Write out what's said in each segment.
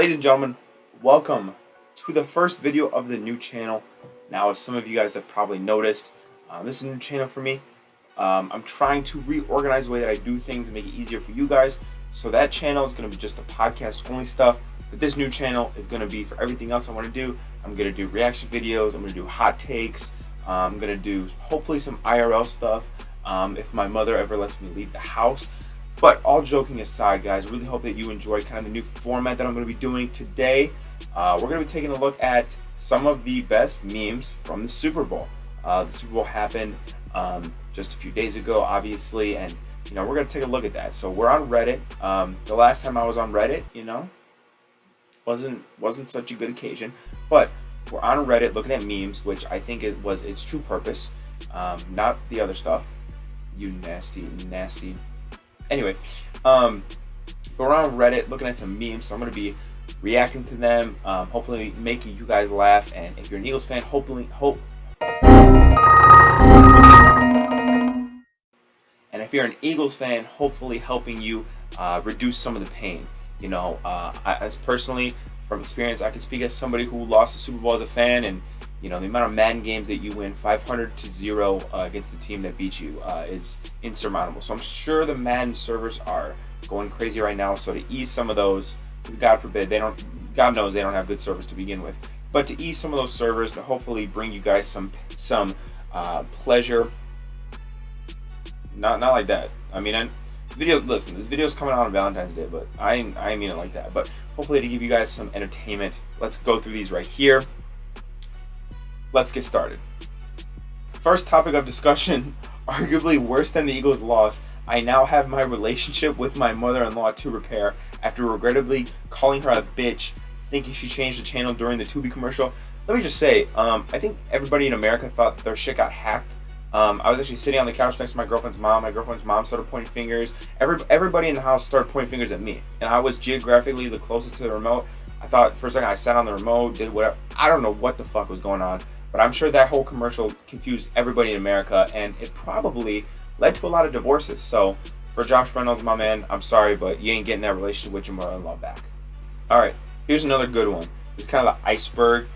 Ladies and gentlemen, welcome to the first video of the new channel. Now, as some of you guys have probably noticed, this is a new channel for me. I'm trying to reorganize the way that I do things and make it easier for you guys. So that channel is going to be just the podcast only stuff. But this new channel is going to be for everything else I want to do. I'm going to do reaction videos. I'm going to do hot takes. I'm going to do hopefully some IRL stuff if my mother ever lets me leave the house. But all joking aside, guys, I really hope that you enjoy kind of the new format that I'm going to be doing today. We're going to be taking a look at some of the best memes from the Super Bowl. The Super Bowl happened just a few days ago, obviously, and we're going to take a look at that. So we're on Reddit. The last time I was on Reddit, wasn't such a good occasion, but we're on Reddit looking at memes, which I think it was its true purpose, not the other stuff. You nasty. Anyway, we're on Reddit looking at some memes, so I'm going to be reacting to them, hopefully making you guys laugh, and if you're an Eagles fan, hopefully helping you reduce some of the pain. As personally, from experience, I can speak as somebody who lost the Super Bowl as a fan, and the amount of Madden games that you win 500-0 against the team that beat you is insurmountable. So I'm sure the Madden servers are going crazy right now. So to ease some of those, because God forbid God knows they don't have good servers to begin with. But to ease some of those servers, to hopefully bring you guys some pleasure. Not like that. I mean, this video's coming out on Valentine's Day, but I mean it like that. But hopefully to give you guys some entertainment. Let's go through these right here. Let's get started. First topic of discussion, arguably worse than the Eagles' loss. I now have my relationship with my mother-in-law to repair after regrettably calling her a bitch, thinking she changed the channel during the Tubi commercial. Let me just say, I think everybody in America thought their shit got hacked. I was actually sitting on the couch next to my girlfriend's mom. My girlfriend's mom started pointing fingers. Everybody in the house started pointing fingers at me. And I was geographically the closest to the remote. I thought for a second I sat on the remote, did whatever. I don't know what the fuck was going on. But I'm sure that whole commercial confused everybody in America, and it probably led to a lot of divorces. So for Josh Reynolds, my man, I'm sorry, but you ain't getting that relationship with your mother-in-law back. All right, here's another good one. It's kind of the iceberg.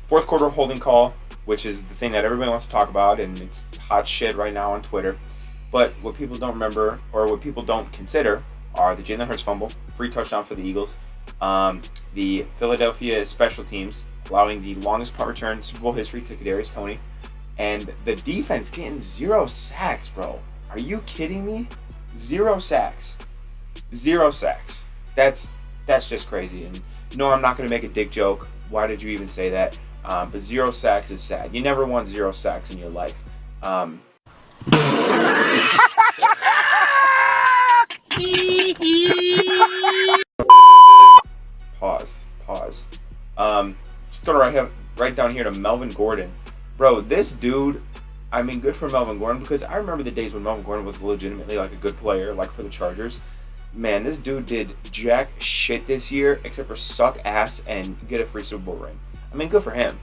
Fourth quarter holding call, which is the thing that everybody wants to talk about, and it's hot shit right now on Twitter. But what people don't remember, or what people don't consider, are the Jalen Hurts fumble, free touchdown for the Eagles, the Philadelphia special teams allowing the longest punt return in Super Bowl history to Kadarius Toney, and the defense getting 0 sacks, bro. Are you kidding me? 0 sacks. 0 sacks. That's just crazy. And no, I'm not going to make a dick joke. Why did you even say that? But 0 sacks is sad. You never want 0 sacks in your life. Pause. Just go right down here to Melvin Gordon. Bro, this dude, I mean, good for Melvin Gordon, because I remember the days when Melvin Gordon was legitimately like a good player, like for the Chargers. Man, this dude did jack shit this year except for suck ass and get a free Super Bowl ring. I mean, good for him.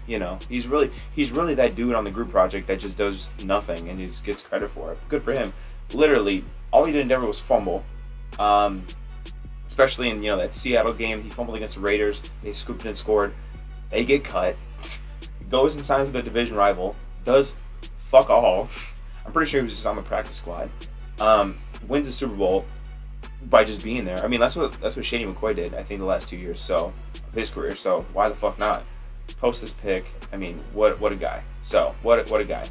He's really that dude on the group project that just does nothing and he just gets credit for it. Good for him. Literally, all he did in Denver was fumble. Especially in that Seattle game, he fumbled against the Raiders. They scooped and scored. They get cut. Goes and signs with a division rival. Does fuck all. I'm pretty sure he was just on the practice squad. Wins the Super Bowl by just being there. I mean, that's what Shady McCoy did, I think, the last 2 years of his career. So why the fuck not? Post this pic. I mean, what a guy. So what a guy.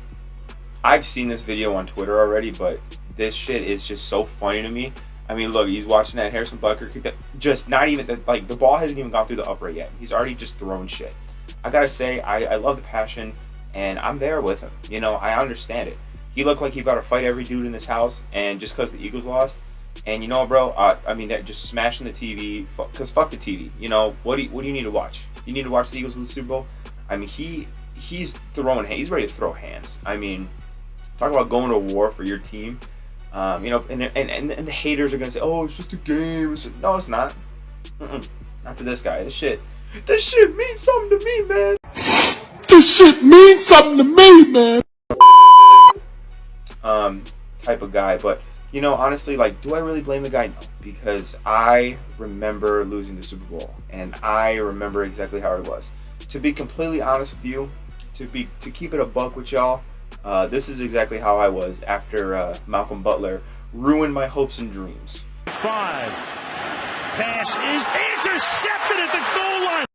I've seen this video on Twitter already, but this shit is just so funny to me. I mean, look, he's watching that Harrison Butker kick that, just not even, the ball hasn't even gone through the upright yet. He's already just throwing shit. I gotta say, I love the passion, and I'm there with him. I understand it. He looked like he about to fight every dude in this house, and just because the Eagles lost, and bro, I mean, that just smashing the TV, because fuck the TV. What do you need to watch? You need to watch the Eagles lose the Super Bowl? I mean, he's throwing, he's ready to throw hands. I mean, talk about going to war for your team. And the haters are gonna say, "Oh, it's just a game." No, it's not. Not to this guy. This shit means something to me, man. This shit means something to me, man. Type of guy, but You know, honestly, like, do I really blame the guy? No, because I remember losing the Super Bowl, and I remember exactly how it was. To be completely honest with you, to keep it a buck with y'all, this is exactly how I was after Malcolm Butler ruined my hopes and dreams. 5. Pass is intercepted at the goal line.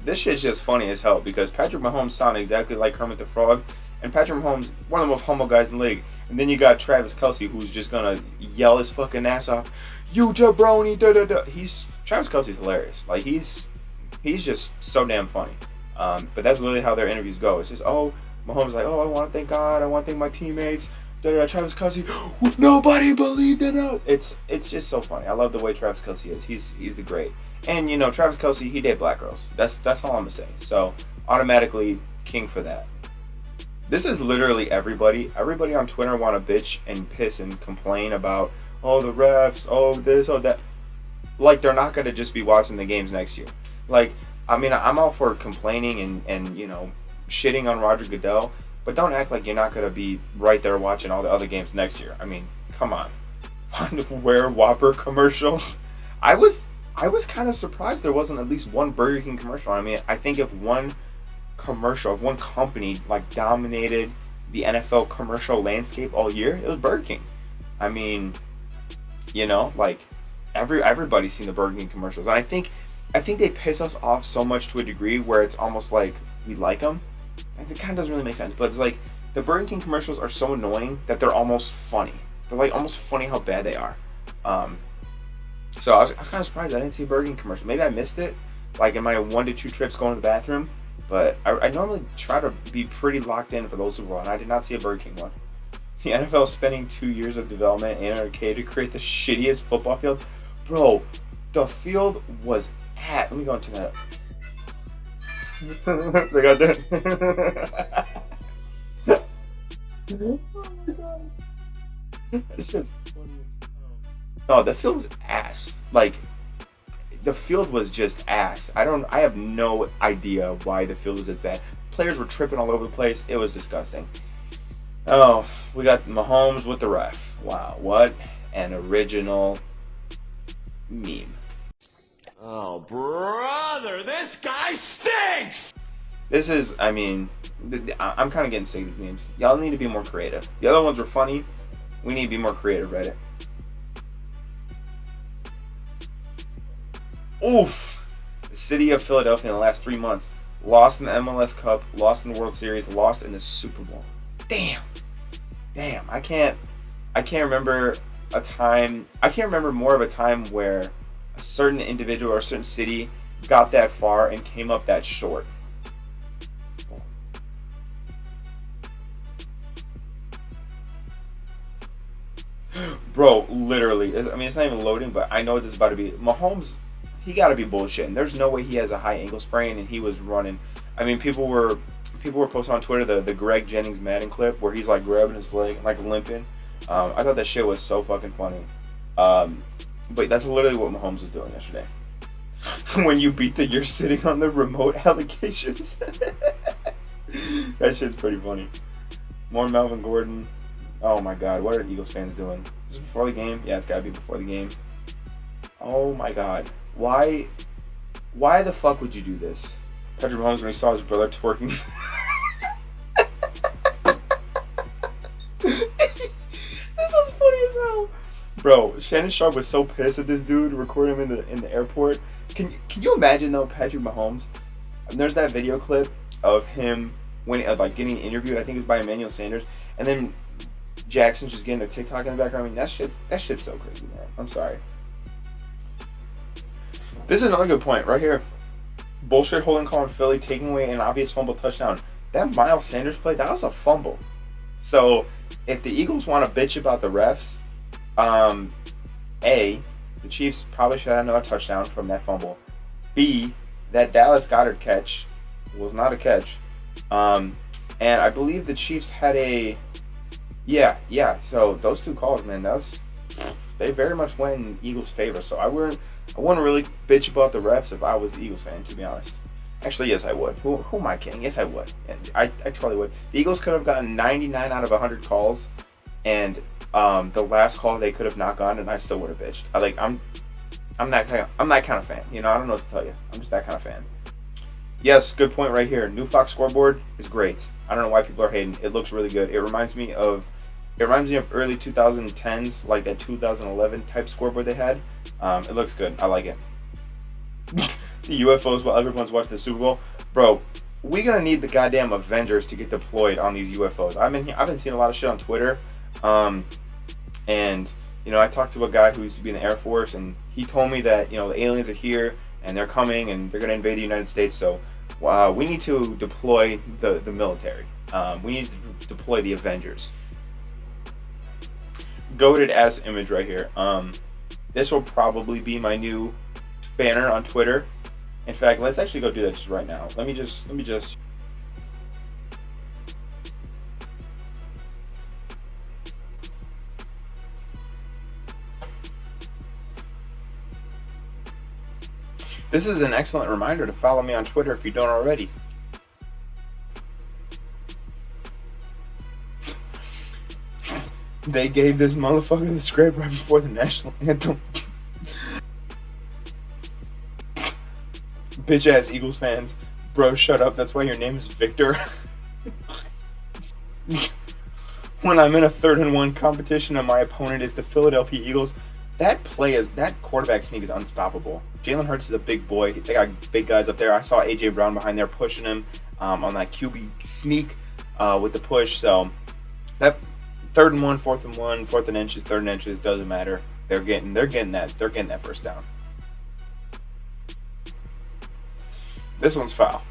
This shit's just funny as hell because Patrick Mahomes sounded exactly like Kermit the Frog, and Patrick Mahomes, one of the most humble guys in the league. And then you got Travis Kelce, who's just gonna yell his fucking ass off, "You jabroni, da da da." Travis Kelce's hilarious. Like he's just so damn funny. But that's literally how their interviews go. It's just, oh, Mahomes like, oh, I want to thank God, I want to thank my teammates. Da da da. Travis Kelce, nobody believed in us. It's just so funny. I love the way Travis Kelce is. He's the great. And you know, Travis Kelce, he dated black girls. That's all I'm gonna say. So automatically king for that. This is literally everybody. Everybody on Twitter want to bitch and piss and complain about, oh, the refs, oh, this, oh, that. Like they're not gonna just be watching the games next year. Like, I mean, I'm all for complaining and you know, shitting on Roger Goodell, but don't act like you're not gonna be right there watching all the other games next year. I mean, come on. Where Whopper commercial? I was kind of surprised there wasn't at least one Burger King commercial. I mean, I think if one company like dominated the NFL commercial landscape all year, it was Burger King. I mean, you know, like everybody's seen the Burger King commercials, and I think they piss us off so much to a degree where it's almost like we like them. And it kind of doesn't really make sense, but it's like the Burger King commercials are so annoying that they're almost funny. They're like almost funny how bad they are. So I was kind of surprised I didn't see a Burger King commercial. Maybe I missed it, like in my 1 to 2 trips going to the bathroom. But I normally try to be pretty locked in for those Super Bowl, and I did not see a Burger King one. The NFL spending 2 years of development in an arcade to create the shittiest football field. Bro, the field was let me go and turn that up. They got that. Oh my god. That shit's funny as hell. No, the field was ass. Like, the field was just ass. I have no idea why the field was as bad. Players were tripping all over the place. It was disgusting. Oh, we got Mahomes with the ref. Wow, what an original meme. Oh, brother, this guy stinks! This is, I mean, I'm kind of getting sick of these memes. Y'all need to be more creative. The other ones were funny. We need to be more creative, Reddit. Oof! The city of Philadelphia in the last 3 months lost in the MLS Cup, lost in the World Series, lost in the Super Bowl. Damn. I can't remember a time. I can't remember more of a time where a certain individual or a certain city got that far and came up that short. Bro, literally. I mean, it's not even loading, but I know what this is about to be. Mahomes, he got to be bullshitting. There's no way he has a high ankle sprain and he was running. I mean, people were posting on Twitter the Greg Jennings Madden clip where he's like grabbing his leg and like limping. I thought that shit was so fucking funny. But that's literally what Mahomes was doing yesterday. When you beat you're sitting on the remote allegations. That shit's pretty funny. More Melvin Gordon. Oh my god, what are Eagles fans doing? Is this before the game? Yeah, it's gotta be before the game. Oh my god. Why the fuck would you do this? Patrick Mahomes, when he saw his brother twerking. This was funny as hell. Bro, Shannon Sharp was so pissed at this dude recording him in the airport. Can you imagine though, Patrick Mahomes? And there's that video clip of him when like getting interviewed. I think it was by Emmanuel Sanders, and then Jackson's just getting a TikTok in the background. I mean, that shit's so crazy, man. I'm sorry. This is another good point right here. Bullshit holding call in Philly, taking away an obvious fumble touchdown. That Miles Sanders play, that was a fumble. So if the Eagles want to bitch about the refs, A, the Chiefs probably should have another touchdown from that fumble. B, that Dallas Goedert catch was not a catch. And I believe the Chiefs had a yeah. So those two calls, man, they very much went in Eagles' favor. So I wouldn't really bitch about the refs if I was the Eagles fan, to be honest. Actually, yes, I would. Who am I kidding? Yes, I would. And I totally would. The Eagles could have gotten 99 out of 100 calls and the last call they could have not gone, and I still would have bitched. I'm that kind of fan. You know, I don't know what to tell you. I'm just that kind of fan. Yes, good point right here. New Fox scoreboard is great. I don't know why people are hating. It looks really good. It reminds me of early 2010s, like that 2011 type scoreboard they had. It looks good. I like it. The UFOs while everyone's watching the Super Bowl, bro. We gonna need the goddamn Avengers to get deployed on these UFOs. I've been seeing a lot of shit on Twitter, and you know, I talked to a guy who used to be in the Air Force, and he told me that, you know, the aliens are here and they're coming and they're gonna invade the United States. So we need to deploy the military. We need to deploy the Avengers. Goated ass image right here. This will probably be my new banner on Twitter. In fact, let's actually go do that just right now. Let me just. This is an excellent reminder to follow me on Twitter if you don't already. They gave this motherfucker the script right before the national anthem. Bitch ass Eagles fans. Bro, shut up. That's why your name is Victor. When I'm in a 3rd and 1 competition and my opponent is the Philadelphia Eagles, that quarterback sneak is unstoppable. Jalen Hurts is a big boy. They got big guys up there. I saw AJ Brown behind there pushing him on that QB sneak with the push. So that 3rd and 1, 4th and 1, 4th and inches, 3rd and inches, doesn't matter. They're getting that first down. This one's foul.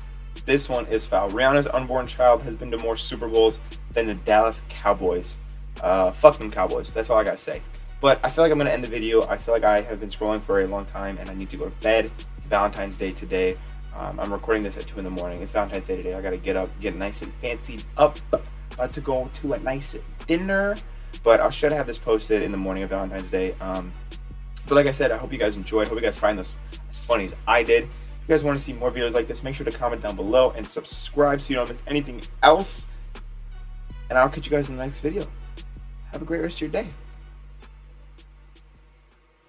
This one is foul. Rihanna's unborn child has been to more Super Bowls than the Dallas Cowboys. Fuck them Cowboys. That's all I gotta say. But I feel like I'm gonna end the video. I feel like I have been scrolling for a long time and I need to go to bed. It's Valentine's Day today. I'm recording this at 2 in the morning. It's Valentine's Day today. I gotta get up, get nice and fancied up. About to go to a nice dinner. But I should have this posted in the morning of Valentine's Day. But like I said, I hope you guys enjoyed. I hope you guys find this as funny as I did. If you guys want to see more videos like this, make sure to comment down below and subscribe so you don't miss anything else. And I'll catch you guys in the next video. Have a great rest of your day.